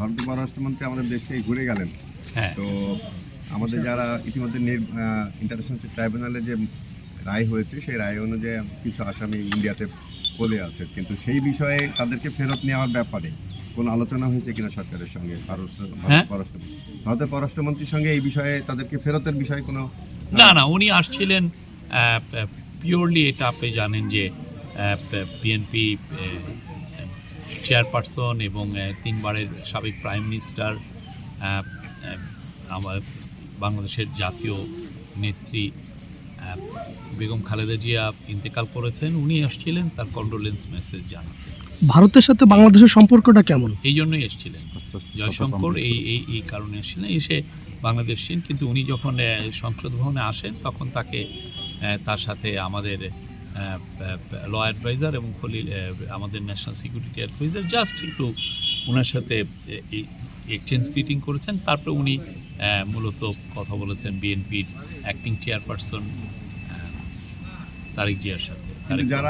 ভারতীয় পররাষ্ট্রমন্ত্রী আমাদের দেশ থেকে ঘুরে গেলেন। হ্যাঁ, তো আমাদের যারা ইতিমধ্যে ইন্টারন্যাশনাল ট্রাইব্যুনালে যে রায় হয়েছে সেই রায় অনুযায়ী কিছু আসামি ইন্ডিয়াতে পড়ে আছে, কিন্তু সেই বিষয়ে তাদেরকে ফেরত নেওয়ার ব্যাপারে কোনো আলোচনা হয়েছে কিনা সরকারের সঙ্গে? ভারতের পররাষ্ট্রমন্ত্রীর সঙ্গে এই বিষয়ে তাদেরকে ফেরতের বিষয়ে কোনো না উনি আসছিলেন পিওরলি, এটা আপনি জানেন যে বিএনপি চেয়ারপারসন এবং 3 বারের সাবেক প্রাইম মিনিস্টার, আমার বাংলাদেশের জাতীয় নেত্রী বেগম খালেদা জিয়া ইন্তেকাল করেছেন। উনি আসছিলেন তার কন্ডোলেন্স মেসেজ জানাতে। ভারতের সাথে বাংলাদেশের সম্পর্কটা কেমন? এই জন্যই এসেছিলেন জয়শঙ্কর, এই কারণে এসেছিলেন। এসে বাংলাদেশ ছিলেন, কিন্তু উনি যখন সংসদ ভবনে আসেন তখন তাকে তার সাথে আমাদের ল অ্যাডভাইজার এবং খলিল আমাদের ন্যাশনাল সিকিউরিটি অ্যাডভাইজার জাস্ট একটু ওনার সাথে এক্সচেঞ্জ গ্রিটিং করেছেন। তারপরে উনি মূলত কথা বলেছেন বিএনপির অ্যাক্টিং চেয়ারপারসন তারেক জিয়ার সাথে। যারা